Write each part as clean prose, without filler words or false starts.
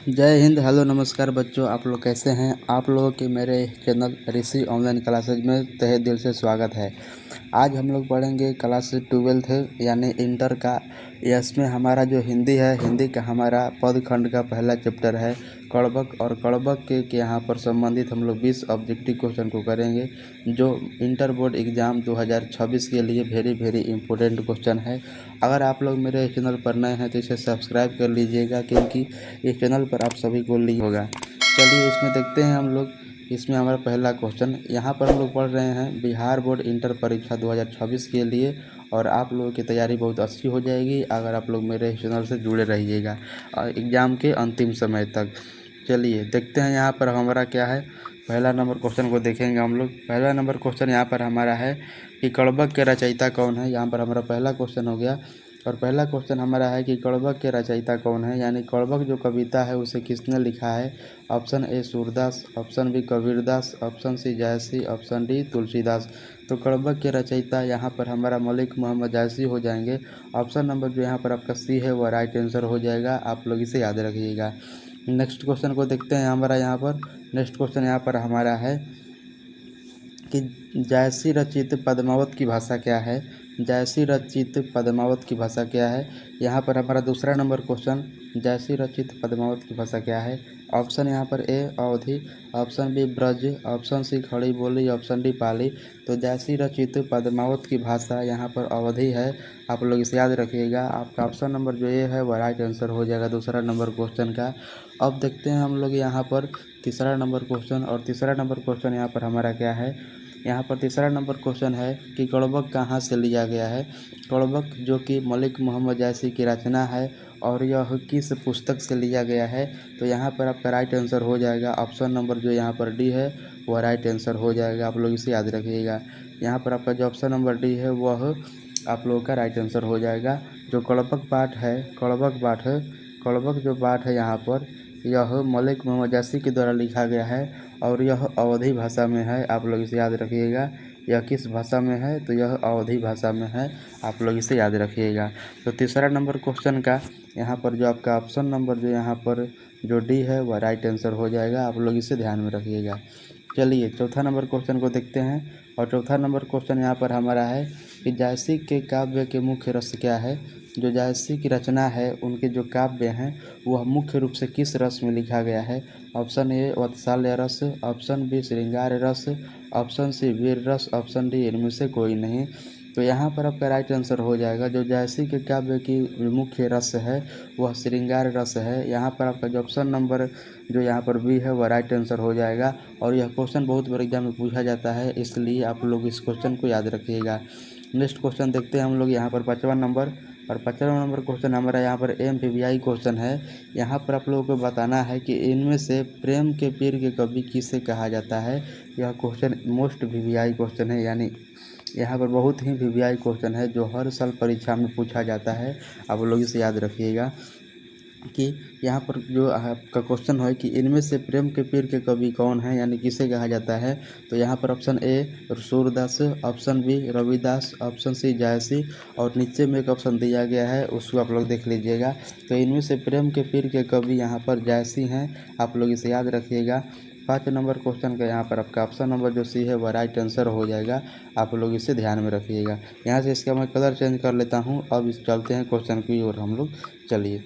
जय हिंद। हेलो नमस्कार बच्चों, आप लोग कैसे हैं। आप लोगों के मेरे चैनल ऋषि ऑनलाइन क्लासेज में तहे दिल से स्वागत है। आज हम लोग पढ़ेंगे क्लास 12th यानी इंटर का। इसमें हमारा जो हिंदी है, हिंदी का हमारा पद खंड का पहला चैप्टर है कड़बक। और कड़बक के यहाँ पर संबंधित हम लोग 20 ऑब्जेक्टिव क्वेश्चन को करेंगे, जो इंटर बोर्ड एग्ज़ाम 2026 के लिए वेरी इम्पोर्टेंट क्वेश्चन है। अगर आप लोग मेरे चैनल पर नए हैं तो इसे सब्सक्राइब कर लीजिएगा, क्योंकि इस चैनल पर आप सभी को लिंक होगा। चलिए इसमें देखते हैं हम लोग। इसमें हमारा पहला क्वेश्चन यहाँ पर हम लोग पढ़ रहे हैं बिहार बोर्ड इंटर परीक्षा 2026 के लिए। और आप लोगों की तैयारी बहुत अच्छी हो जाएगी अगर आप लोग मेरे चैनल से जुड़े रहिएगा और एग्ज़ाम के अंतिम समय तक। चलिए देखते हैं यहाँ पर हमारा क्या है। पहला नंबर क्वेश्चन को देखेंगे हम लोग। पहला नंबर क्वेश्चन यहाँ पर हमारा है कि कड़बक के रचयिता कौन है। यहाँ पर हमारा पहला क्वेश्चन हो गया। और पहला क्वेश्चन हमारा है कि कड़बक के रचयिता कौन है, यानी कड़बक जो कविता है उसे किसने लिखा है। Option A Surdas, option B Kabirdas, option C Jayasi, option D Tulsidas. तो कड़बक के रचयिता यहाँ पर हमारा मलिक मोहम्मद जायसी हो जाएंगे। ऑप्शन नंबर जो यहाँ पर आपका सी है वह राइट आंसर हो जाएगा। आप लोग इसे याद रखिएगा। नेक्स्ट क्वेश्चन को देखते हैं हमारा यहाँ पर। नेक्स्ट क्वेश्चन यहाँ पर हमारा है कि जायसी रचित पद्मावत की भाषा क्या है। जायसी रचित पद्मावत की भाषा क्या है। यहाँ पर हमारा दूसरा नंबर क्वेश्चन, जायसी रचित पद्मावत की भाषा क्या है। ऑप्शन यहाँ पर A Awadhi, option B Braj, option C Khadi Boli, option D पाली। तो जायसी रचित पद्मावत की भाषा यहाँ पर अवधि है। आप लोग इसे याद रखिएगा। आपका ऑप्शन नंबर जो ए है वह राइट आंसर हो जाएगा दूसरा नंबर क्वेश्चन का। अब देखते हैं हम लोग यहाँ पर तीसरा नंबर क्वेश्चन। और तीसरा नंबर क्वेश्चन यहाँ पर हमारा क्या है। यहाँ पर तीसरा नंबर क्वेश्चन है कि कड़बक कहाँ से लिया गया है। कड़बक जो कि मलिक मोहम्मद जायसी की रचना है और यह किस पुस्तक से लिया गया है। तो यहाँ पर आपका राइट आंसर हो जाएगा ऑप्शन नंबर जो यहाँ पर डी है वह राइट आंसर हो जाएगा। आप लोग इसे याद रखिएगा। यहाँ पर आपका जो ऑप्शन नंबर डी है वह आप लोगों का राइट आंसर हो जाएगा। जो कड़बक पाठ है, कड़बक जो पाठ है यहाँ पर यह मलिक मोहम्मद जायसी के द्वारा लिखा गया है और यह अवधी भाषा में है। आप लोग इसे याद रखिएगा। यह किस भाषा में है, तो यह अवधी भाषा में है। आप लोग इसे याद रखिएगा। तो तीसरा नंबर क्वेश्चन का यहाँ पर जो आपका ऑप्शन नंबर जो यहाँ पर जो डी है वह राइट आंसर हो जाएगा। आप लोग इसे ध्यान में रखिएगा। चलिए चौथा नंबर क्वेश्चन को देखते हैं। और चौथा नंबर क्वेश्चन यहाँ पर हमारा है कि जायसी के काव्य के मुख्य रस क्या है। जो जायसी की रचना है, उनके जो काव्य हैं वह मुख्य रूप से किस रस में लिखा गया है। ऑप्शन ए वात्सल्य रस, ऑप्शन बी श्रृंगार रस, ऑप्शन सी वीर रस, ऑप्शन डी इनमें से कोई नहीं। तो यहाँ पर आपका राइट आंसर हो जाएगा। जो जायसी के काव्य की मुख्य रस है वह श्रृंगार रस है। यहाँ पर आपका जो ऑप्शन नंबर जो यहाँ पर बी है वह राइट आंसर हो जाएगा। और यह क्वेश्चन बहुत बार एग्जाम में पूछा जाता है, इसलिए आप लोग इस क्वेश्चन को याद रखिएगा। नेक्स्ट क्वेश्चन देखते हैं हम लोग यहाँ पर 5वां नंबर। और 5वां नंबर क्वेश्चन हमारा यहाँ पर MPBI क्वेश्चन है। यहाँ पर आप लोगों को बताना है कि इनमें से प्रेम के पीर के कवि किसे कहा जाता है। यह क्वेश्चन मोस्ट VVI क्वेश्चन है, यानी यहाँ पर बहुत ही VVI क्वेश्चन है जो हर साल परीक्षा में पूछा जाता है। आप लोग इसे याद रखिएगा कि यहाँ पर जो आपका क्वेश्चन है कि इनमें से प्रेम के पीर के कवि कौन है, यानी किसे कहा जाता है। तो यहाँ पर option A Surdas, option B Ravidas, option C Jayasi और नीचे में एक ऑप्शन दिया गया है, उसको आप लोग देख लीजिएगा। तो इनमें से प्रेम के पीर के कवि यहाँ पर जायसी हैं। आप लोग इसे याद रखिएगा। 5 नंबर क्वेश्चन का यहाँ पर आपका ऑप्शन नंबर जो सी है वह राइट आंसर हो जाएगा। आप लोग इसे ध्यान में रखिएगा। यहाँ से इसका मैं कलर चेंज कर लेता हूँ। अब इस चलते हैं क्वेश्चन की ओर हम लोग। चलिए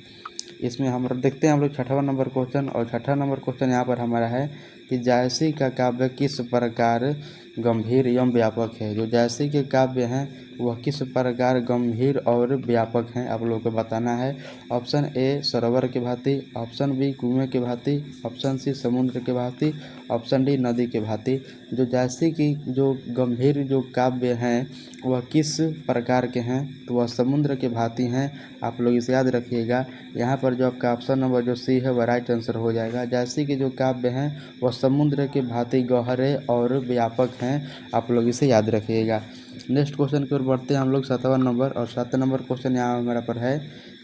इसमें हम देखते हैं हम लोग 6वां नंबर क्वेश्चन। और 6ठा नंबर क्वेश्चन यहाँ पर हमारा है कि जायसी का काव्य किस प्रकार गंभीर एवं व्यापक है। जो जायसी के काव्य हैं वह किस प्रकार गंभीर और व्यापक हैं, आप लोगों को बताना है। ऑप्शन ए सरोवर के भांति, ऑप्शन बी कुएं के भांति, ऑप्शन सी समुद्र के भांति, ऑप्शन डी नदी के भांति। जो जायसी की जो गंभीर जो काव्य हैं वह किस प्रकार के हैं, तो वह समुद्र के भांति हैं। आप लोग इसे याद रखिएगा। यहाँ पर जो आपका ऑप्शन नंबर जो सी है वह राइट आंसर हो जाएगा। जायसी के जो काव्य हैं वह समुद्र के भांति गहरे और व्यापक हैं। आप लोग इसे याद रखिएगा। नेक्स्ट क्वेश्चन की ओर बढ़ते हैं हम लोग 7वां नंबर। और 7 नंबर क्वेश्चन यहाँ हमारा पर है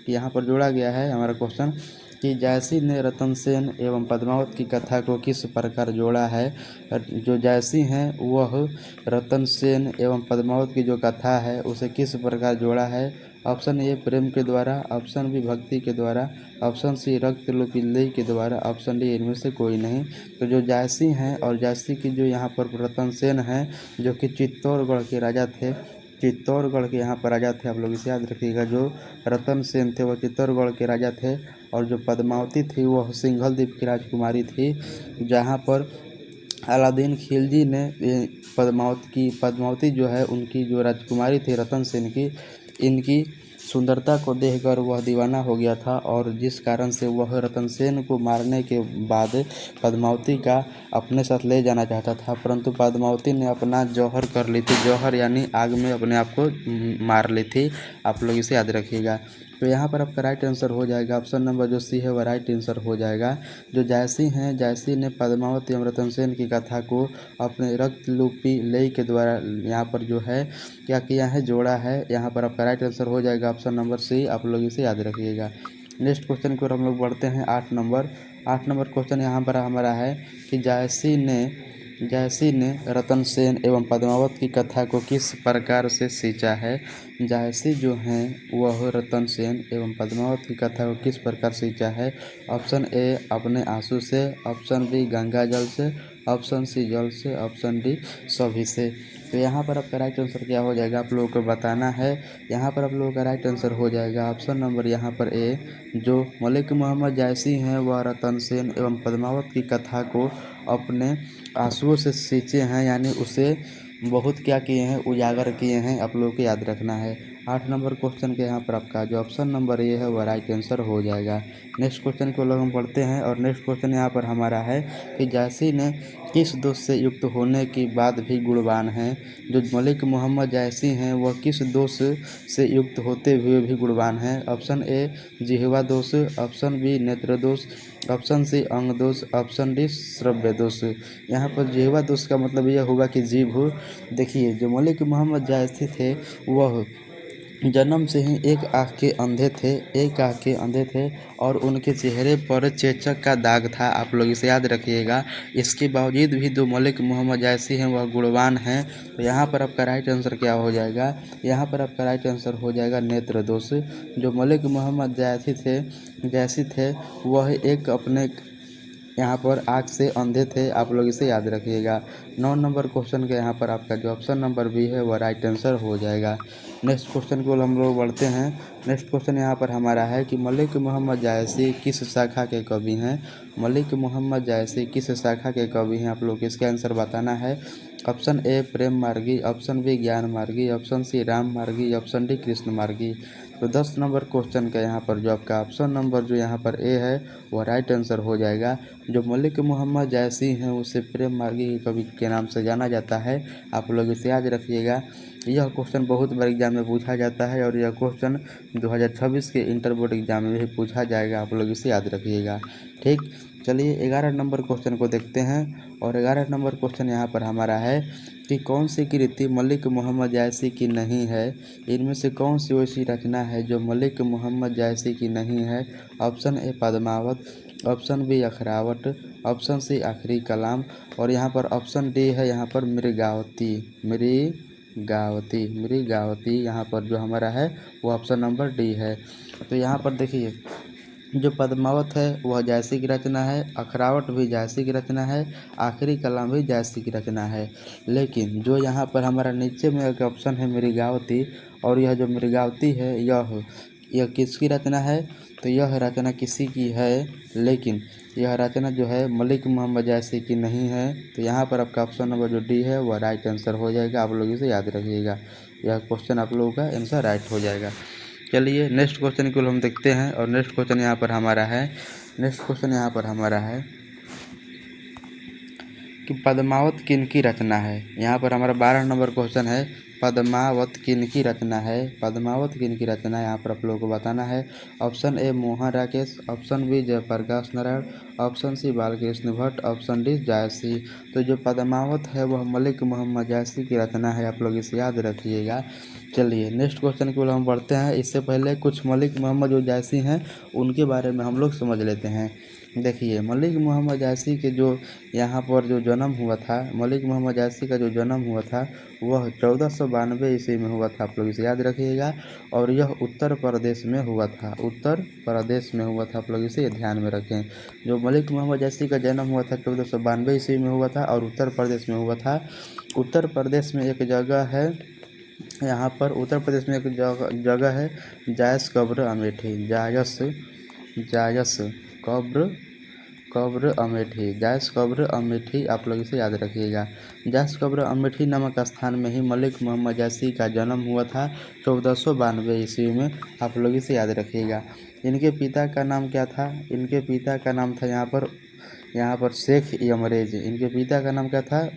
कि यहाँ पर जोड़ा गया है हमारा क्वेश्चन कि जयसी ने रतन सेन एवं पद्मावत की कथा को किस प्रकार जोड़ा है। जो जयसी हैं वह रतन सेन एवं पद्मावत की जो कथा है उसे किस प्रकार जोड़ा है। ऑप्शन ए प्रेम के द्वारा, ऑप्शन बी भक्ति के द्वारा, ऑप्शन सी रक्त लुपिल्लई के द्वारा, ऑप्शन डी इनमें से कोई नहीं। तो जो जयसी हैं और जयसी की जो यहाँ पर रतन सेन हैं जो कि चित्तौड़गढ़ के राजा थे, चित्तौड़गढ़ के यहाँ पर राजा थे, आप लोग इसे याद रखिएगा। जो रतन सेन थे वह चित्तौड़गढ़ के राजा थे और जो पद्मावती थी वह सिंघल द्वीप की राजकुमारी थी, जहाँ पर अलादीन खिलजी ने पद्मावती जो है उनकी जो राजकुमारी थी रतन सेन की, इनकी सुंदरता को देखकर वह दीवाना हो गया था और जिस कारण से वह रतन सेन को मारने के बाद पद्मावती का अपने साथ ले जाना चाहता था, परंतु पद्मावती ने अपना जौहर कर ली थी, जौहर यानी आग में अपने आप को मार ली थी। आप लोग इसे याद रखिएगा। तो यहाँ पर आपका राइट आंसर हो जाएगा ऑप्शन नंबर जो सी है वह राइट आंसर हो जाएगा। जो जयसी हैं, जयसी ने पद्मावती एवं रतन सेन की कथा को अपने रक्त लुपिल्लई के द्वारा यहाँ पर जो है क्या किया है, जोड़ा है। यहाँ पर आपका राइट आंसर हो जाएगा ऑप्शन नंबर सी। आप लोग इसे याद रखिएगा। नेक्स्ट क्वेश्चन की ओर हम लोग बढ़ते हैं। 8 नंबर क्वेश्चन यहाँ पर हमारा है कि जयसी ने रतन सेन एवं पद्मावत की कथा को किस प्रकार से सींचा है। जयसी जो हैं वह रतन सेन एवं पद्मावत की कथा को किस प्रकार सींचा है। ऑप्शन ए अपने आंसू से, ऑप्शन बी गंगा जल से, ऑप्शन सी जल से, ऑप्शन डी सभी से। तो यहाँ पर आपका राइट आंसर क्या हो जाएगा आप लोगों को बताना है। यहाँ पर आप लोगों का राइट आंसर हो जाएगा ऑप्शन नंबर यहाँ पर ए। जो मलिक मोहम्मद जयसी हैं वह रतन सेन एवं पद्मावत की कथा को अपने आंसुओं से सींचे हैं, यानी उसे बहुत क्या किए हैं, उजागर किए हैं। आप लोगों को याद रखना है। 8 नंबर क्वेश्चन के यहाँ पर आपका जो ऑप्शन नंबर ए है वह राइट आंसर हो जाएगा। नेक्स्ट क्वेश्चन को लोग हम पढ़ते हैं और नेक्स्ट क्वेश्चन यहाँ पर हमारा है कि जयसी ने किस दोष से युक्त होने के बाद भी गुणवान हैं। जो मलिक मोहम्मद जयसी हैं वह किस दोष से युक्त होते हुए भी गुणवान हैं। ऑप्शन ए जिह्वा दोष, ऑप्शन बी नेत्र दोष, ऑप्शन सी अंग दोष, ऑप्शन डी श्रव्य दोष। यहाँ पर जिह्वा दोष का मतलब यह होगा कि जीभ। देखिए जो मलिक मोहम्मद जयसी थे वह जन्म से ही एक आँख के अंधे थे और उनके चेहरे पर चेचक का दाग था। आप लोग इसे याद रखिएगा। इसके बावजूद भी जो मलिक मोहम्मद जयसी हैं वह गुणवान हैं। तो यहाँ पर आपका राइट आंसर क्या हो जाएगा। यहाँ पर आपका राइट आंसर हो जाएगा नेत्र दोष। जो मलिक मोहम्मद जयसी थे वह एक अपने यहाँ पर आँख से अंधे थे। आप लोग इसे याद रखिएगा। 9 नंबर क्वेश्चन के यहाँ पर आपका जो ऑप्शन नंबर बी है वह राइट आंसर हो जाएगा। नेक्स्ट क्वेश्चन को हम लोग बढ़ते हैं। नेक्स्ट क्वेश्चन यहाँ पर हमारा है कि मलिक मोहम्मद जयसी किस शाखा के कवि हैं। मलिक मोहम्मद जयसी किस शाखा के कवि हैं, आप लोग इसका आंसर बताना है। ऑप्शन ए प्रेम मार्गी, ऑप्शन बी ज्ञान मार्गी, ऑप्शन सी राम मार्गी, ऑप्शन डी कृष्ण मार्गी। तो 10 नंबर क्वेश्चन का यहाँ पर जो आपका ऑप्शन नंबर जो यहाँ पर ए है वह राइट आंसर हो जाएगा। जो मलिक मोहम्मद जयसी हैं उसे प्रेम मार्गी के कवि के नाम से जाना जाता है। आप लोग इसे याद रखिएगा। यह क्वेश्चन बहुत बार एग्जाम में पूछा जाता है और यह क्वेश्चन 2026 के इंटर बोर्ड एग्जाम में भी पूछा जाएगा। आप लोग इसे याद रखिएगा। ठीक, चलिए 11 नंबर क्वेश्चन को देखते हैं और 11 नंबर क्वेश्चन यहाँ पर हमारा है कि कौन सी कृति मलिक मोहम्मद जयसी की नहीं है। इनमें से कौन सी वैसी रचना है जो मलिक मोहम्मद जयसी की नहीं है। Option A Padmavat, option B Akhravat, option C Akhiri Kalam और यहाँ पर ऑप्शन डी है यहाँ पर मृगावती यहाँ पर जो हमारा है वो ऑप्शन नंबर डी है। तो यहाँ पर देखिए जो पद्मावत है वह जयसी की रचना है, अखरावट भी जयसी की रचना है, आखिरी कलाम भी जयसी की रचना है। लेकिन जो यहाँ पर हमारा नीचे में एक ऑप्शन है मृगावती, और यह जो मृगावती है यह किसकी रचना है। तो यह रचना किसी की है, लेकिन यह रचना जो है मलिक मोहम्मद जयसी की नहीं है। तो यहाँ पर आपका ऑप्शन नंबर जो डी है वह राइट आंसर हो जाएगा। आप लोग इसे याद रखिएगा। यह क्वेश्चन आप लोगों का आंसर राइट हो जाएगा। चलिए नेक्स्ट क्वेश्चन को हम देखते हैं और नेक्स्ट क्वेश्चन यहाँ पर हमारा है कि पद्मावत किनकी रचना है। यहाँ पर हमारा 12 नंबर क्वेश्चन है, पद्मावत किनकी रचना है। पद्मावत किनकी रचना है यहाँ पर आप लोगों को बताना है। Option A Mohan Rakesh, option B Jayaprakash Narayan, option C Balkrishna Bhatt, option D Jayasi. तो जो पद्मावत है वह मलिक मोहम्मद जायसी की रचना है, आप लोग इसे याद रखिएगा। चलिए नेक्स्ट क्वेश्चन की ओर हम बढ़ते हैं। इससे पहले कुछ मलिक मोहम्मद जो जायसी हैं उनके बारे में हम लोग समझ लेते हैं। देखिए मलिक मोहम्मद जायसी के जो यहाँ पर जो जन्म हुआ था, मलिक मोहम्मद जायसी का जो जन्म हुआ था वह 1492 ईस्वी में हुआ था, आप लोग इसे याद रखिएगा। और यह उत्तर प्रदेश में हुआ था, उत्तर प्रदेश में हुआ था, आप लोग इसे ध्यान में रखें। जो मलिक मोहम्मद जायसी का जन्म हुआ था 1492 ईस्वी में हुआ था और उत्तर प्रदेश में हुआ था। उत्तर प्रदेश में एक जगह है, यहाँ पर उत्तर प्रदेश में एक जगह है जायस कब्र अमेठी, जायस कब्र अमेठी, जायस कब्र अमेठी, आप लोग इसे याद रखिएगा। जायस कब्र अमेठी नामक स्थान में ही मलिक मोहम्मद जायसी का जन्म हुआ था 1492 ईस्वी में, आप लोग इसे याद रखिएगा। इनके पिता का नाम क्या था? इनके पिता का नाम था यहाँ पर शेख यमरेज। इनके पिता का नाम क्या था?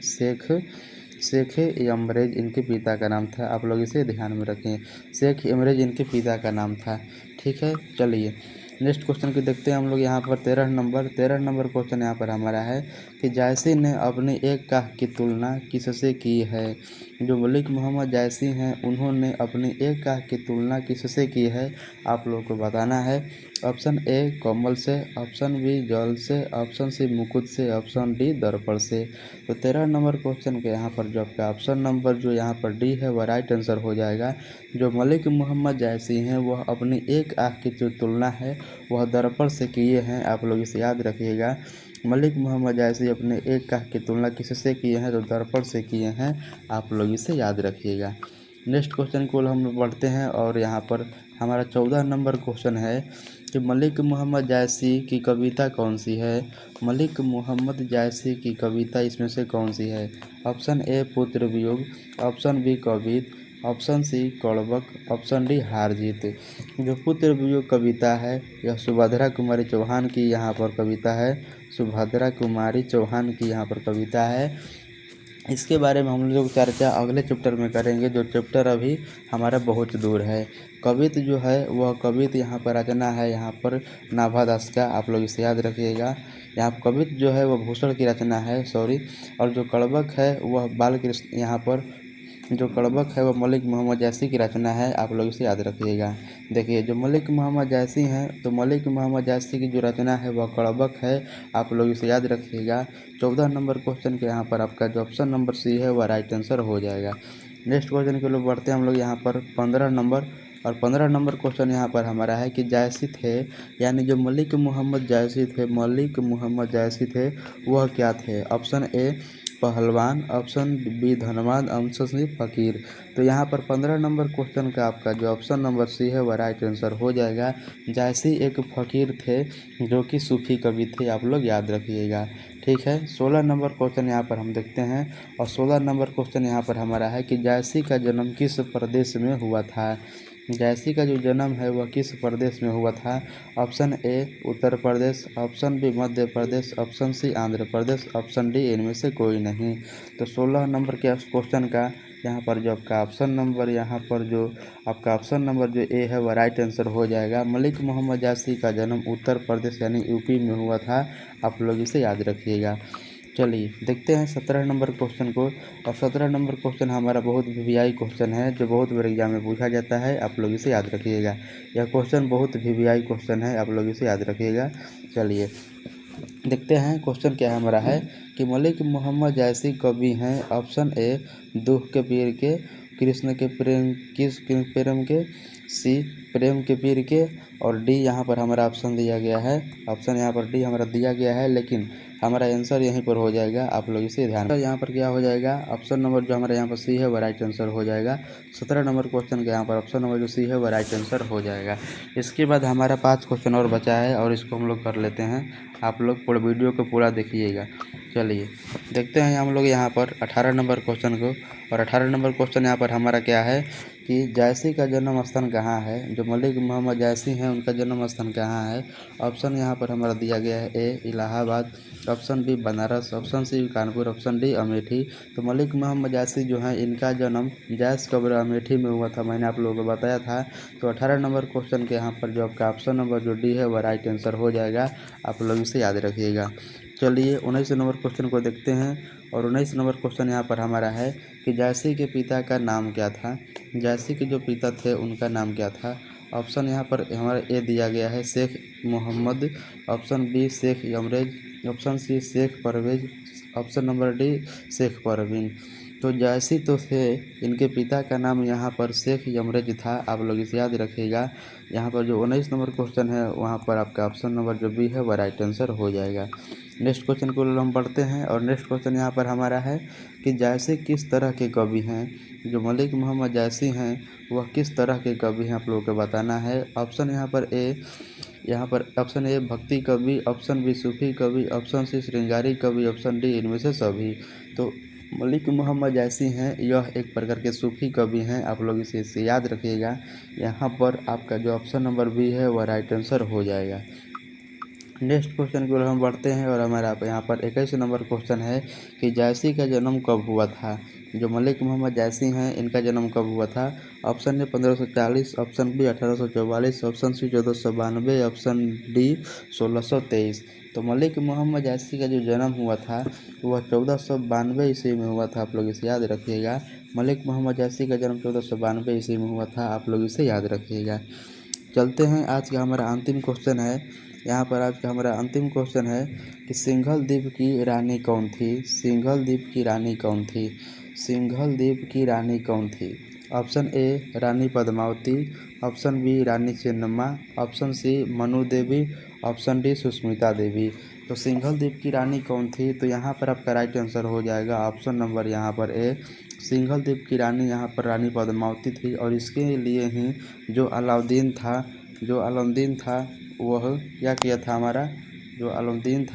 शेख यमरेज इनके पिता का नाम था, आप लोग इसे ध्यान में रखें। शेख यमरेज इनके पिता का नाम था। ठीक है, चलिए नेक्स्ट क्वेश्चन को देखते हैं हम लोग। यहाँ पर 13 नंबर क्वेश्चन यहाँ पर हमारा है कि जायसी ने अपनी एक काह की तुलना किससे की है। जो मलिक मोहम्मद जायसी हैं उन्होंने अपनी एक काह की तुलना किससे की है, आप लोगों को बताना है। ऑप्शन ए कमल से, ऑप्शन बी जल से, ऑप्शन सी मुकुट से, ऑप्शन डी दर्पण से। तो 13 नंबर क्वेश्चन के यहाँ पर जो आपका ऑप्शन नंबर जो यहाँ पर डी है वह राइट आंसर हो जाएगा। जो मलिक मोहम्मद जायसी हैं वह अपनी एक आँख की जो तुलना है वह दर्पण से किए हैं, आप लोग इसे याद रखिएगा। मलिक मोहम्मद जायसी अपने एक आँख की तुलना किससे किए हैं, तो दर्पण से किए हैं, आप लोग इसे याद रखिएगा। नेक्स्ट क्वेश्चन को हम लोग पढ़ते हैं और यहाँ पर हमारा 14 नंबर क्वेश्चन है कि मलिक मोहम्मद जायसी की कविता कौन सी है। मलिक मोहम्मद जायसी की कविता इसमें से कौन सी है। Option A Putra Viyog, option B Kavit, option C Kadbak, option D Haar Jeet. जो पुत्र वियोग कविता है यह सुभद्रा कुमारी चौहान की यहाँ पर कविता है, सुभद्रा कुमारी चौहान की यहाँ पर कविता है। इसके बारे में हम लोग चर्चा अगले चैप्टर में करेंगे, जो चैप्टर अभी हमारा बहुत दूर है। कवित जो है वह कवित यहाँ पर रचना है यहाँ पर नाभा दास का, आप लोग इसे याद रखिएगा। यहाँ कवित जो है वह भूषण की रचना है, सॉरी। और जो कड़बक है वह बालकृष्ण, यहाँ पर जो कड़बक है वह मलिक मोहम्मद जायसी की रचना है, आप लोग इसे याद रखिएगा। देखिए जो मलिक मोहम्मद जायसी हैं तो मलिक मोहम्मद जायसी की जो रचना है वह कड़बक है, आप लोग इसे याद रखिएगा। 14 नंबर क्वेश्चन के यहाँ पर आपका जो ऑप्शन नंबर सी है वह राइट आंसर हो जाएगा। नेक्स्ट क्वेश्चन के लोग बढ़ते हैं हम लोग यहाँ पर 15 नंबर, और 15 नंबर क्वेश्चन यहाँ पर हमारा है कि जायसी थे, यानी जो मलिक मोहम्मद जायसी थे, मलिक मोहम्मद जायसी थे वह क्या थे। ऑप्शन ए पहलवान, ऑप्शन बी धनवान, ऑप्शन सी फकीर। तो यहाँ पर 15 नंबर क्वेश्चन का आपका जो ऑप्शन नंबर सी है वह राइट आंसर हो जाएगा। जायसी एक फकीर थे जो कि सूफी कवि थे, आप लोग याद रखिएगा। ठीक है, 16 नंबर क्वेश्चन यहाँ पर हम देखते हैं और 16 नंबर क्वेश्चन यहाँ पर हमारा है कि जायसी का जन्म किस प्रदेश में हुआ था। जायसी का जो जन्म है वह किस प्रदेश में हुआ था। Option A Uttar Pradesh, option B Madhya Pradesh, option C Andhra Pradesh, option D इनमें से कोई नहीं। तो 16 नंबर के क्वेश्चन का यहाँ पर जो आपका ऑप्शन नंबर यहाँ पर जो आपका ऑप्शन नंबर जो ए है वह राइट आंसर हो जाएगा। मलिक मोहम्मद जायसी का जन्म उत्तर प्रदेश यानी यूपी में हुआ था, आप लोग इसे याद रखिएगा। चलिए देखते हैं 17 नंबर क्वेश्चन को, और 17 नंबर क्वेश्चन हमारा बहुत वीवीआई क्वेश्चन है जो बहुत बार एग्जाम में पूछा जाता है, आप लोग इसे याद रखिएगा। यह क्वेश्चन बहुत वीवीआई क्वेश्चन है, आप लोग इसे याद रखिएगा। चलिए देखते हैं क्वेश्चन क्या हमारा है कि मलिक मोहम्मद जायसी कवि हैं। ऑप्शन ए दुख के पीर के, कृष्ण के प्रेम, किस प्रेम के, सी प्रेम के पीर के, और डी यहाँ पर हमारा ऑप्शन दिया गया है, ऑप्शन यहाँ पर डी हमारा दिया गया है, लेकिन हमारा आंसर यहीं पर हो जाएगा, आप लोग इसे ध्यान। यहाँ पर क्या हो जाएगा, ऑप्शन नंबर जो हमारा यहाँ पर सी है वह राइट आंसर हो जाएगा। 17 नंबर क्वेश्चन के यहाँ पर ऑप्शन नंबर जो सी है वह राइट आंसर हो जाएगा। इसके बाद हमारा 5 क्वेश्चन और बचा है और इसको हम लोग कर लेते हैं, आप लोग पूरा वीडियो को पूरा देखिएगा। चलिए देखते हैं हम लोग यहाँ पर 18 नंबर क्वेश्चन को, और 18 नंबर क्वेश्चन यहाँ पर हमारा क्या है कि जायसी का जन्म स्थान कहाँ है। जो मलिक मोहम्मद जायसी हैं हैं उनका जन्म स्थान कहाँ है। ऑप्शन यहाँ पर हमारा दिया गया है A Allahabad, option B Banaras, option C Kanpur, option D Amethi. तो मलिक मोहम्मद जायसी जो है इनका जन्म जैस कब्र अमेठी में हुआ था, मैंने आप लोगों को बताया था। तो 18 नंबर क्वेश्चन के यहाँ पर जो आपका ऑप्शन नंबर जो डी है वह राइट आंसर हो जाएगा, आप लोग इसे याद रखिएगा। चलिए 19 नंबर क्वेश्चन को देखते हैं। और 19 नंबर क्वेश्चन यहाँ पर हमारा है कि जायसी के पिता का नाम क्या था। जायसी के जो पिता थे उनका नाम क्या था। ऑप्शन यहाँ पर हमारा ए दिया गया है Sheikh Mohammad, option B Sheikh Yamrez, option C Sheikh Parvez, option number D Sheikh Parveen. तो जायसी तो थे, इनके पिता का नाम यहाँ पर शेख यमरेज था, आप लोग इसे याद रखिएगा। यहाँ पर जो 19 नंबर क्वेश्चन है वहाँ पर आपका ऑप्शन नंबर जो बी है वह राइट आंसर हो जाएगा। नेक्स्ट क्वेश्चन को हम पढ़ते हैं। और नेक्स्ट क्वेश्चन यहाँ पर हमारा है कि जायसी किस तरह के कवि हैं। जो मलिक मोहम्मद जायसी हैं वह किस तरह के कवि हैं, आप लोगों को बताना है। ऑप्शन यहाँ पर ऑप्शन ए भक्ति कवि, ऑप्शन बी सूफी कवि, ऑप्शन सी श्रृंगारी कवि, ऑप्शन डी इनमें से सभी। तो मलिक मोहम्मद जायसी हैं यह एक प्रकार के सूफी कवि हैं, आप लोग इसे याद रखिएगा। यहाँ पर आपका जो ऑप्शन नंबर बी है वह राइट आंसर हो जाएगा। नेक्स्ट क्वेश्चन की ओर हम बढ़ते हैं। और हमारा यहाँ पर 21 नंबर क्वेश्चन है कि जायसी का जन्म कब हुआ था। जो मलिक मोहम्मद जायसी हैं इनका जन्म कब हुआ था। Option A 1540, option B 1844, option C 1492, option D 1623। तो मलिक मोहम्मद जायसी का जो जन्म हुआ था वह 1492 ईस्वी में हुआ था, आप लोग इसे याद रखिएगा। मलिक मोहम्मद जायसी का जन्म 1492 ईस्वी में हुआ था, आप लोग इसे याद रखिएगा। चलते हैं, आज का हमारा अंतिम क्वेश्चन है। यहाँ पर आज का हमारा अंतिम क्वेश्चन है कि सिंघल द्वीप की रानी कौन थी। सिंघल द्वीप की रानी कौन थी। सिंघल द्वीप की रानी कौन थी। Option A Rani Padmavati, option B Rani Chennamma, option C Manu Devi, option D Sushmita Devi. तो सिंघल द्वीप की रानी कौन थी। तो यहाँ पर आपका राइट आंसर हो जाएगा ऑप्शन नंबर यहाँ पर ए। सिंघल द्वीप की रानी यहाँ पर रानी पद्मावती थी। और इसके लिए ही जो अलाउद्दीन था वह क्या किया था हमारा, जो अलाउद्दीन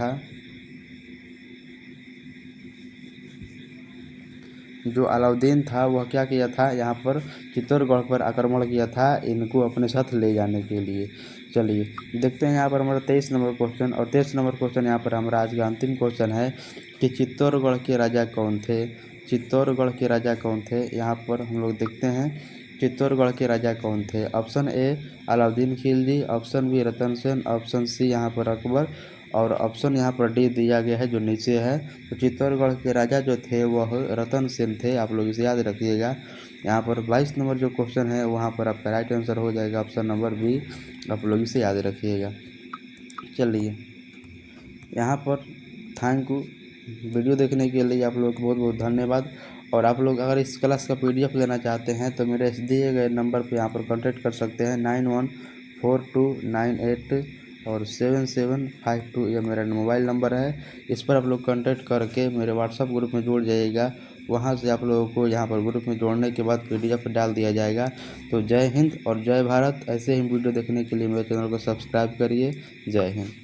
था वह क्या किया था, यहाँ पर चित्तौड़गढ़ पर आक्रमण किया था इनको अपने साथ ले जाने के लिए। चलिए देखते हैं यहाँ पर हमारा 23 नंबर क्वेश्चन। और 23 नंबर क्वेश्चन यहाँ पर हमारा आज का अंतिम क्वेश्चन है कि चित्तौड़गढ़ के राजा कौन थे। चित्तौड़गढ़ के राजा कौन थे, यहाँ पर हम लोग देखते हैं चित्तौड़गढ़ के राजा कौन थे। Option A Alauddin Khilji, option B Ratan Sen, option C यहाँ पर अकबर, और ऑप्शन यहाँ पर डी दिया गया है जो नीचे है। तो चित्तौड़गढ़ के राजा जो थे वह रतन सेन थे, आप लोग इसे याद रखिएगा। यहाँ पर 22 नंबर जो क्वेश्चन है वहाँ पर आपका राइट आंसर हो जाएगा ऑप्शन नंबर बी, आप लोग इसे याद रखिएगा। चलिए यहाँ पर थैंक यू, वीडियो देखने के लिए आप लोग को बहुत बहुत धन्यवाद। और आप लोग अगर इस क्लास का PDF लेना चाहते हैं तो मेरे दिए गए नंबर पे यहाँ पर कांटेक्ट कर सकते हैं 914298 और 7752, यह मेरा मोबाइल नंबर है। इस पर आप लोग कांटेक्ट करके मेरे व्हाट्सअप ग्रुप में जुड़ जाइएगा। वहाँ से आप लोगों को यहाँ पर ग्रुप में जोड़ने के बाद PDF डाल दिया जाएगा। तो जय हिंद और जय भारत। ऐसे ही वीडियो देखने के लिए मेरे चैनल को सब्सक्राइब करिए। जय हिंद।